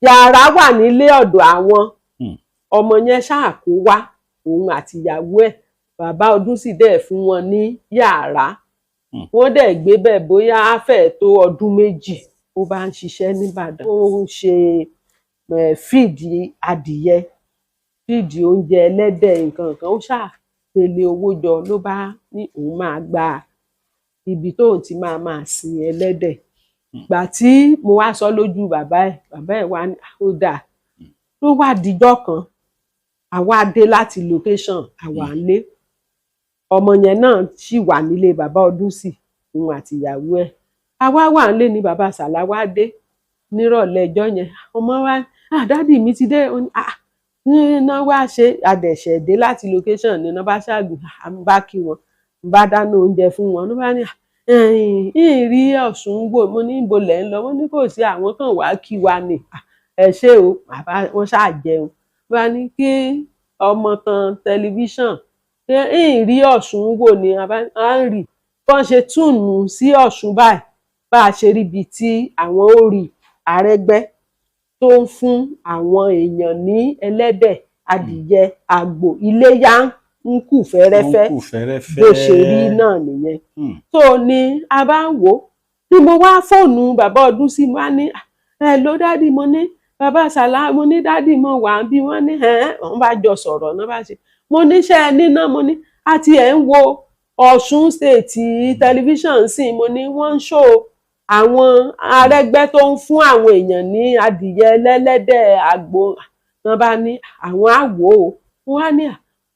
yàrá wà nílé ọ̀dọ̀ àwọn ọmọ yẹn ṣáà kó wá òun àti ìyàwó ẹ̀ bàbá Ọdúnsì dẹ̀ fún wọn ní yàrá wọ́n dẹ̀ gbé bẹ́ẹ̀ bóyá fẹ́ tó ọdún 2 ó bá ń ṣiṣẹ́ nìbàdàn ó ń ṣe fíìdì adìyẹ fíìdì oúnjẹ ẹlẹ́dẹ̀ nǹkan kan ó ṣàpèlè owó jọ ló bá ní òun máa gba ibi tóun ti máa sin ẹlẹ́dẹ̀ gbà tí mo wá sọ lójú bàbá ẹ̀ wá ní ó dáa ló wá dijọ́ kan àwa dé láti location àwa lé ọmọ yẹn náà sì wà nílé bàbá Ọdúnsì òun àti ìyàwó ẹ̀ àwa wà nílé ní bàbá Sàlá wá dé nírọ̀lẹ́ ẹjọ́ yẹn ọmọ wa dádì mi ti dé iná wá ṣe àdẹ̀ṣẹ̀ dé láti location ní iná bá ṣàgùn bá kí wọn bá dáná oúnjẹ fún wọn ló bá ní ìrí Ọ̀ṣun wò mo ní ibo lẹ̀ ń lọ wọ́n ní kò sí àwọn kan wá kí wa ni ẹ ṣé o bàbá wọn ṣáà jẹun bá ní kí ọmọ kan tẹlifíṣàn ìrí Ọ̀ṣun wò ni à ń rí bọ́n ṣe túnú sí Ọ̀ṣun báyìí bá a ṣe ríbi tí àwọn ò rí Àrẹ́gbẹ́ tó ń fún àwọn èèyàn ní ẹlẹ́dẹ̀ adìyẹ àgbò iléyá ń kù fẹ́rẹ́fẹ́ bó ṣe rí náà nìyẹn. tó ní a bá ń wò ó ni mo wá fóònù bàbá Ọdúnsì wá ní ẹ ló dádì mo ní bàbá Sàlá mo ní dádì mo wà bí wọ́n ní wọ́n bá jọ sọ̀rọ̀ náà bá ṣe mo níṣẹ́ níná mo ní àti ẹ̀ ń wo Ọ̀ṣun state tẹlifíṣàn sí mo ní wọ́n ń ṣó àwọn Arẹ́gbẹ́ tó ń fún àwọn èèyàn ní adìyẹ ẹlẹ́dẹ̀ àgbò wọ́n bá ní àwọn àwò ó wọ́n á ní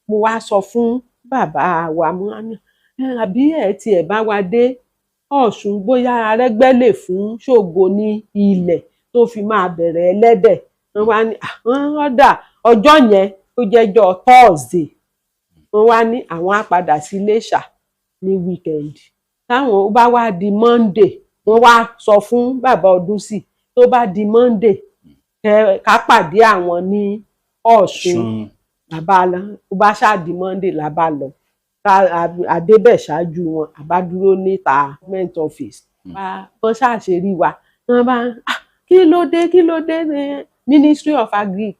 mo wá sọ fún bàbá wa mo á ní àbí ẹ̀ tiẹ̀ bá wa dé Ọ̀ṣun bóyá Arẹ́gbẹ́ lè fún Ṣògo ní ilẹ̀ tó fi máa bẹ̀rẹ̀ ẹlẹ́dẹ̀ wọ́n wá ní ọ̀dà ọjọ́ yẹn ó jẹ́jọ́ Thursday wọ́n wá ní àwọn á padà sí Iléṣà ní weekend táwọn bá wá di Monday wọ́n wá sọ fún bàbá Ọdúnsì tó bá di Monday ká pàdé àwọn ní Ọ̀ṣun bàbá ó bá ṣáà di Monday là bá lọ àdébẹ̀ ṣáájú wọn àbá dúró níta government office wọ́n ṣàṣe rí wa wọ́n bá kí ló dé ní Ministry of Agric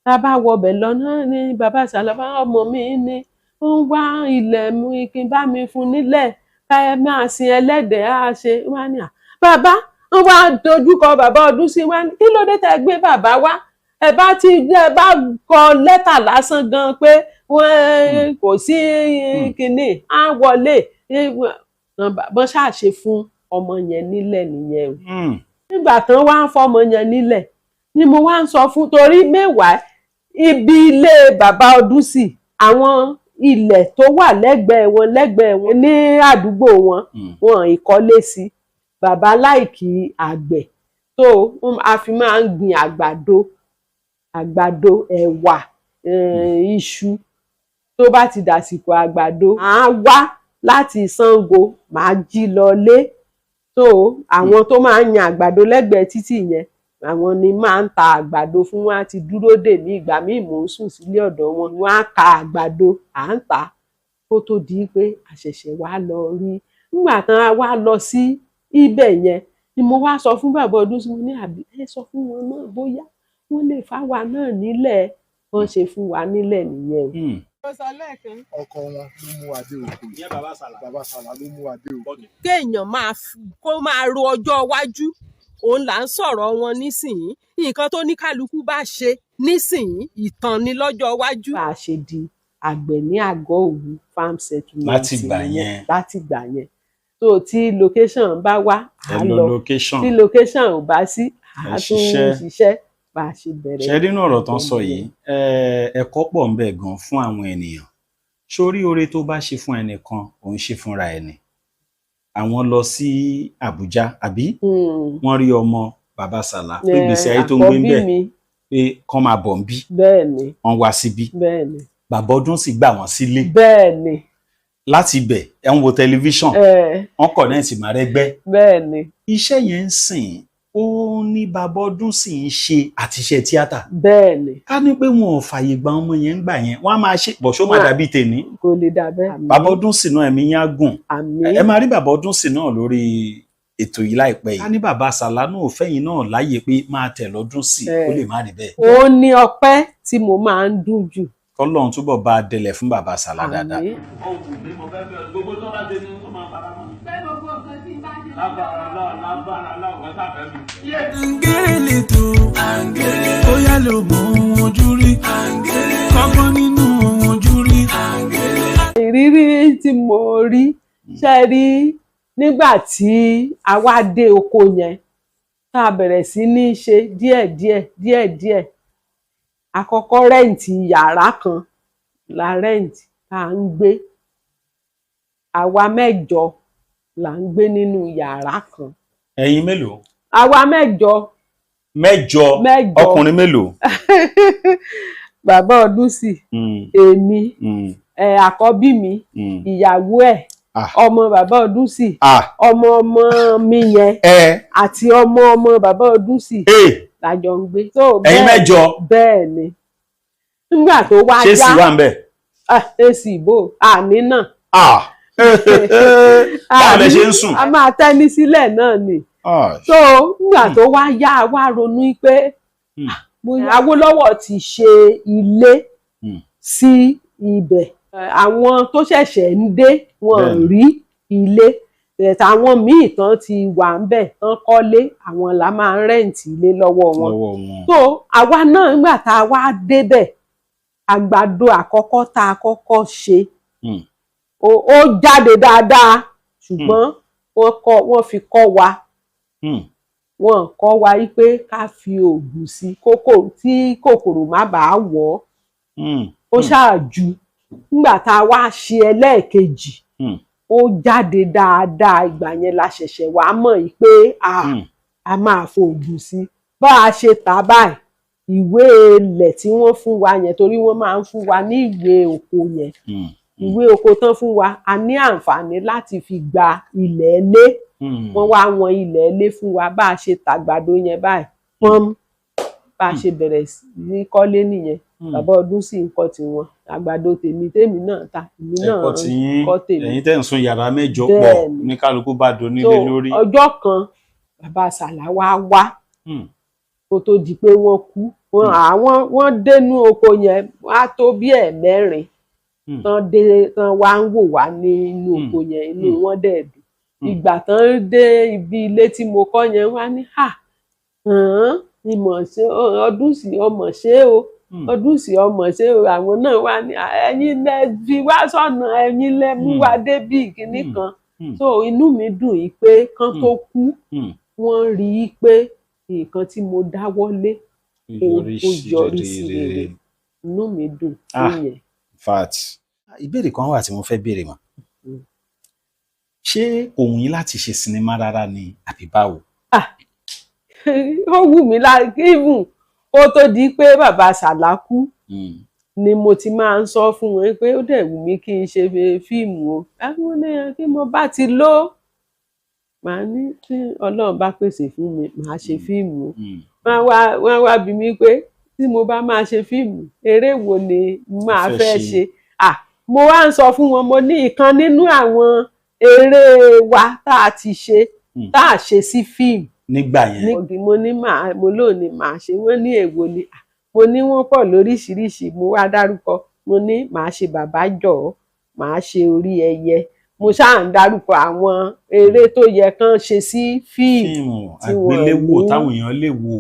tá a bá wọbẹ̀ lọ náà ní bàbá Sàlá ọmọ mi ní ó ń wá ilẹ̀ mú kí n bá mi fún nílẹ̀ ká ẹ máa sin ẹlẹ́dẹ̀ á ṣe wá ní bàbá wọ́n wá dojúkọ bàbá Ọdúnsì wá ní kí ló dé tẹ́ gbé bàbá wá ẹ bá kọ lẹ́tà lásán gan pé wọ́n kò sí kinní á wọlé bọ́n ṣàṣe fún ọmọ yẹn nílẹ̀ nìyẹn o. nígbà tán wá ń fọmọ yẹn nílẹ̀ ni mo wá ń sọ fún torí mẹ́wàá ibi ilé bàbá Ọdúnsì àwọn ilẹ̀ tó wà lẹ́gbẹ̀ẹ́ wọn ní àdúgbò wọn ìkọ́lé sí bàbá láìkí àgbẹ̀ tó a fi máa ń gbin àgbàdo ẹ̀wà iṣu tó bá ti dàsìkò àgbàdo à á wá láti Ṣàngó màá jí lọlé tó àwọn tó máa ń yan àgbàdo lẹ́gbẹ̀ẹ́ títì yẹn àwọn ni máa ń ta àgbàdo fún wọn àti dúró dè mí ìgbà míì mò ń sùn sílé ọ̀dọ̀ wọn wọn á ta àgbàdo à ń tà kó tó di pé àṣẹ̀ṣẹ̀ wá lọ rí nígbà tán a wá lọ sí ibẹ̀ yẹn ni mo wá sọ fún bàbá Ọdúnsì mo ní àbí ẹ sọ fún wọn náà bóyá wọ́n lè fáwa náà nílẹ̀ wọ́n ṣe fún wa nílẹ̀ nìyẹn o. ọkọ wọn ló mú adé òkú yìí bàbá Sàlá ló mú adé òkú. kéèyàn kó máa ro ọjọ́ iwájú òun là ń sọ̀rọ̀ wọn nísìnyí nǹkan tó ní kálukú bá ṣe nísìnyí ìtàn ni lọ́jọ́ iwájú. bá a ṣe di àgbẹ̀ ní Àgọ́ Òwu farm settlement láti gbà yẹn tó tí location bá wá à lọ tí location ò bá sí à tún ṣiṣẹ́ bá a ṣe bẹ̀rẹ̀. ṣe nínú ọ̀rọ̀ tán sọ yìí ẹ̀kọ́ pọ̀ ń bẹ gan fún àwọn ènìyàn sórí oore tó bá ṣe fún ẹnìkan òun ṣe fúnra ẹni àwọn lọ sí Àbújá àbí wọ́n rí ọmọ bàbá Sàlá pé gbèsè ayé tó ń gbé ń bẹ pé kán máa bọ̀ ń bí wọ́n wá síbí bàbá Ọdúnsì gbà wọ́n sílé láti ibẹ̀ ẹ̀ ń wo tẹlifíṣàn wọ́n kọ̀ náà sì máa rẹ́gbẹ́ iṣẹ́ yẹn ń sìn òun ní bàbá Ọdúnsì ń ṣe àtiṣe tíátà. bẹ́ẹ̀ni. ká ní pé wọn ò fààyè gba ọmọ yẹn ń gbà yẹn wọn á máa ṣe bọ̀ṣọ́ máa dàbí tèmi. kò lè dàbẹ́. bàbá Ọdúnsì náà ẹ̀mí yín á gùn. àmín. ẹ máa rí bàbá Ọdúnsì náà lórí ètò yìí láìpẹ́ yìí. ká ní bàbá Sàlá náà fẹ́yìn náà láàyè pé máa tẹ̀ lọ́dúnsì ó lè má rí bẹ́ẹ̀. ó ní ọpẹ́ tí mo máa ń dùn jù. Ọlọ́run túbọ̀ bá a dẹlẹ̀ fún bàbá Sàlá dáadáa. Àǹgẹ̀rẹ̀ lètò àǹgẹ̀rẹ̀ bóyá ló mọ ohun ojú rí àǹgẹ̀rẹ̀ kọ́gbọ́n nínú ohun ojú rí àǹgẹ̀rẹ̀. ìrírí tí mo rí ṣe rí nígbà tí a wá dé oko yẹn tá a bẹ̀rẹ̀ sí ní ṣe díẹ̀díẹ̀ àkọ́kọ́ rẹ́ǹtì yàrá kan la rẹ́ǹtì tá à ń gbé àwa 9 là ń gbé nínú yàrá kan. ẹ̀yin mélòó? àwa 9. 9 ọkùnrin mélòó? bàbá Ọdúnsì èmi àkọ́bí mi ìyàwó ẹ̀ ọmọ bàbá Ọdúnsì ọmọ mi yẹn àti ọmọ bàbá Ọdúnsì lájọ ń gbé. ẹ̀yin 9. bẹ́ẹ̀ ni nígbà tó wá já ṣé sì wà ń bẹ̀? èsì ìbò àní náà. báwo lẹ ṣe ń sùn? a máa tẹ́ni sílẹ̀ náà ni. so nígbà tó wá yá wá ronú pé Awólọ́wọ̀ ti ṣe ilé sí ibẹ̀ àwọn tó ṣẹ̀ṣẹ̀ ń dé wọn rí ilé àwọn míì tán ti wà ń bẹ̀ tán kọ́lé àwọn la máa ń rẹ́ǹtì ilé lọ́wọ́ wọn so àwa náà nígbà tá a wá débẹ̀ àgbàdo àkọ́kọ́ tá a kọ́kọ́ ṣe ó jáde dáadáa ṣùgbọ́n wọ́n fi kọ́ wa wọ́n kọ́ wa pé ká fi oògùn sí tí kòkòrò má bàa wọ̀ ó ṣáàjú nígbà tá a wá ṣe ẹlẹ́ẹ̀kejì ó jáde dáadáa ìgbà yẹn la ṣẹ̀ṣẹ̀ wá mọ̀ pé a máa fòògùn sí bá a ṣe tà báyìí ìwé ilẹ̀ tí wọ́n fún wa yẹn torí wọ́n máa ń fún wa ní ìwé oko yẹn ìwé oko tán fún wa a ní àǹfààní láti fi gba ilẹ̀ ilé wọ́n wá wọn ilẹ̀ ilé fún wa bá a ṣe tàgbàdo yẹn báyìí pọ́n bá a ṣe bẹ̀rẹ̀ ní kọ́lé nìyẹn bàbá ọdún sì ń kọ́ tiwọn àgbàdo tèmi náà ta èmi náà kọ́ tèmi. ẹ̀yin tẹ́ ń sun yàrá mẹ́jọ pọ̀ ní kálukú bá donílé lórí. ọjọ́ kan bàbá Sàlá wá kó tó di pé wọ́n kú wọ́n dénú oko yẹn wá tó bí ẹ̀mẹ́rin tán wá ń wò wá nínú oko yẹn inú wọn dẹ̀ dùn ìgbà tán dé ibi ilé tí mo kọ́ yẹn wá ní ìmọ̀ ṣe ọdún sí ọmọ ṣe o ọdún sí ọmọ ṣe o àwọn náà wá ní ẹ̀yin lẹ fi wá sọ́nà ẹ̀yin lẹ mú wá débí kinní kan so inú mi dùn yìí pé kán tó kú wọ́n rí i pé nǹkan tí mo dáwọ́lé ó yọrí sí rere inú mi dùn nìyẹn. fact ìbéèrè kan wà tí mo fẹ́ béèrè mọ́ ṣé kò wù yín láti ṣe sinimá rárá ni àbí báwo. ó wù mí even ó tó di pé bàbá Sàlá kú ni mo ti máa ń sọ fún wọn pé ó dẹ̀ wù mí kí n ṣe fíìmù o àwọn ènìyàn kí mo bá ti lọ màá ní tí Ọlọ́run bá pèsè fún mi màá ṣe fíìmù o wọ́n wá bi mí pé tí mo bá máa ṣe fíìmù eré wo ni máa fẹ́ ṣe mo wá ń sọ fún wọn mo ní ìkan nínú àwọn eré wa tá a ti ṣe tá a ṣe sí fíìmù nígbà yẹn mo ní mo lóò ní màá ṣe wọ́n ní èwo ni mo ní wọ́n pọ̀ lóríṣiríṣi mo wá dárúkọ mo ní màá ṣe bàbá jọ̀ọ́ màá ṣe orí ẹyẹ mo ṣáà ń dárúkọ àwọn eré tó yẹ kán ṣe sí fíìmù àgbéléwò táwọn èèyàn lè wò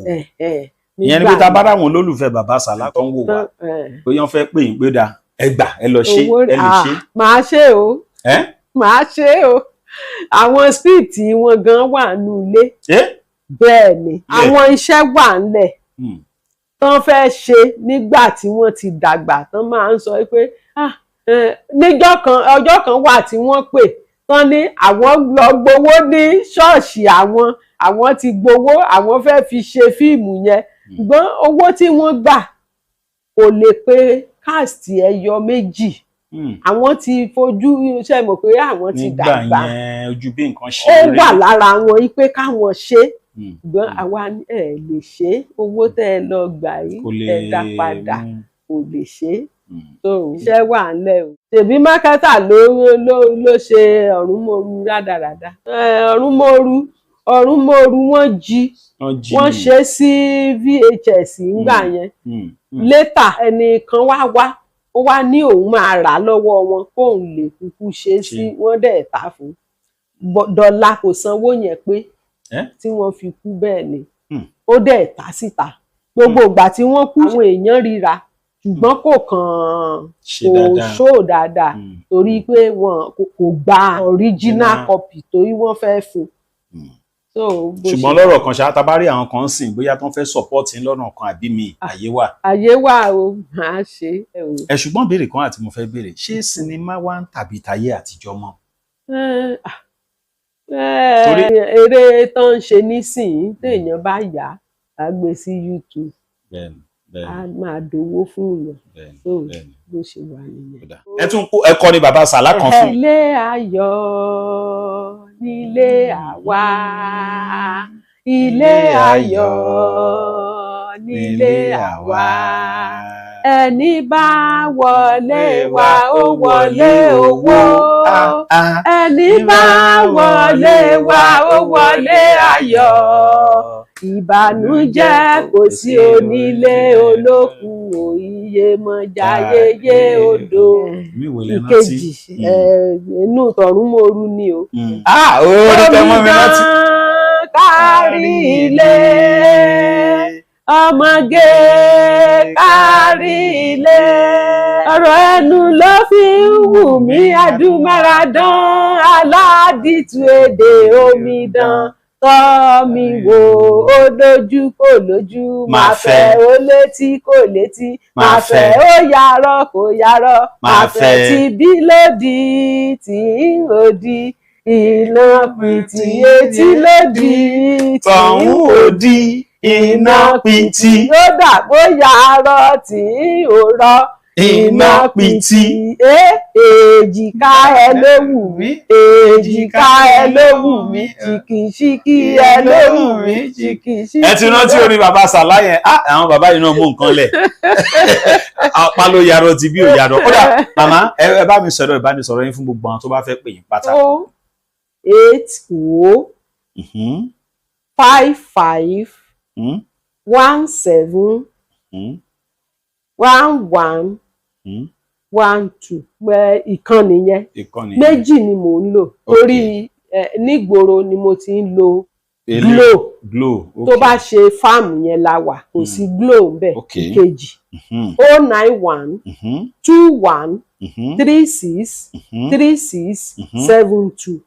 ìyẹn ni pé tá a bá dáwọn olólùfẹ́ bàbá Sàlá tó ń wò wá bóyá wọ́n fẹ́ pè yín pé dà ẹgbà ẹ lọ ṣe ẹ lè ṣe. màá ṣe o màá ṣe o àwọn script wọn gan wà nù ilé bẹ́ẹ̀ ni àwọn iṣẹ́ wà ńlẹ̀ tán fẹ́ ṣe nígbà tí wọ́n ti dàgbà tán máa ń sọ pé ọjọ́ kan wà tí wọ́n pè tán ní àwọn lọ gbowó ní ṣọ́ọ̀ṣì àwọn ti gbowó àwọn fẹ́ fi ṣe fíìmù yẹn ṣùgbọ́n owó tí wọ́n gbà kò lè pé cast ẹyọ méjì àwọn ti fojú ṣe mọ̀ pé àwọn ti dàgbà nígbà yẹn ojú bí nǹkan ṣe rí ó wà lára wọn pé káwọn ṣe ṣùgbọ́n àwa lè ṣe owó tẹ́ ẹ lọ gbà yìí ẹ dá padà kò lè ṣe tó iṣẹ́ wà ńlẹ̀ o tèbí mákẹ́tà ló ṣe Ọ̀rúnmòru rádaràda Ọ̀rúnmòru wọ́n jí wọ́n ṣe sí VHS ńgbà yẹn létà ẹnìkan wá ó wá ní òun máa rà lọ́wọ́ wọn kóun lè kúkú ṣe sí wọ́n dẹ̀ tà fún dọ́là kò sanwó yẹn pé tí wọ́n fi kú bẹ́ẹ̀ ni ó dẹ̀ tà síta gbogbo ìgbà tí wọ́n kú àwọn èèyàn ríra ṣùgbọ́n kò kàn kò ṣó dáadáa torí pé wọn kò gba original copy torí wọ́n fẹ́ fún ṣùgbọ́n lọ́rọ̀ kan ṣáá tá bá rí àwọn kan sìn bóyá tó ń fẹ́ support ní lọ́nà kan àbí mi àyè wà. àyè wà o máa ṣe é o. ṣùgbọ́n béèrè kan àti mo fẹ́ béèrè ṣé sinimá wá ń tàbí tayé àtijọ́ mọ́. eré tó ń ṣe nísìnyí téèyàn bá yà á gbé sí YouTube a máa dowó fún yàn tó bó ṣe wà nìyẹn. ẹ tún kó ẹkọ ni bàbá Sàlá kan fún. ilé ayọ̀ nílé àwa ilé ayọ̀ nílé àwa ẹni bá wọlé wa ó wọlé owó ẹni bá wọlé wa ó wọlé ayọ̀ ìbànújẹ́ kò sí onílé olókùn òye mọjà yeye odò. Ìkejì inú tọ̀run mòru ni o. Orí tẹ mọ́ mi láti. Kárí ilé ọmọge kárí ilé ọ̀rọ̀ ẹnu ló fi ń wù mí adúmáradán aládìtú èdè omidan tọ́ mi wò ó lójú kò lójú máa fẹ́ ó létí kò létí máa fẹ́ ó yarọ́ kò yarọ́ máa fẹ́ tí bí lòdì tí ń lòdì iná pìtì etí lòdì tí ń lòdì iná pìtì ó dà bóyá arọ tí ò rọ iná pìtì èjìká ẹ ló wù mí èjìká ẹ ló wù mí ṣìkìṣìkì ẹ ló wù mí ṣìkìṣìkì. Ẹ ti rántí orin bàbá Sàlá yẹn àwọn bàbá yìí náà mú nǹkan lẹ̀ apá ló yarọ ti bí ò yarọ. Ó dà màmá ẹ bá mi sọ̀rọ̀ ìbánisọ̀rọ̀ yín fún gbogbo àwọn tó bá fẹ́ pè yín pátá. 08055 17 11 12 ìkànnì yẹn méjì ni mò ń lò torí nígboro ni mo ti ń lo Glo tó bá ṣe fáàmù yẹn la wà kò sí Glo ńbẹ̀. Ìkejì 091 21 36 36 72.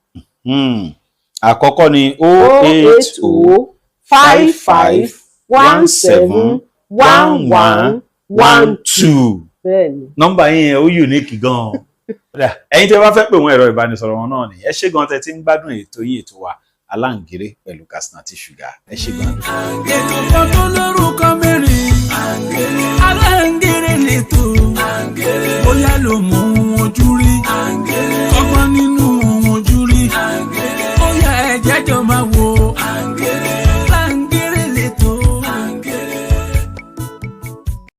Àkọ́kọ́ ni 080 55 17 11 12. Nọ́mbà yín yẹn ó unique gan-an. Ẹ̀yin tí ẹ bá fẹ́ pè wọ́n ẹ̀rọ ìbánisọ̀rọ̀ wọn náà ni ẹ ṣé gan-an tẹ́ ti ń gbádùn ètò yín ètò wa Aláǹgéré pẹ̀lú Katsina àti Sugar. Ẹ ṣé gan-an. Ètò kan tó lórúkọ mẹ́rin Aláǹgéré lètò bóyá ló mú ojú rí ọgbọ́n nínú ojú rí bóyá ẹ̀jẹ̀ jọ máa wò.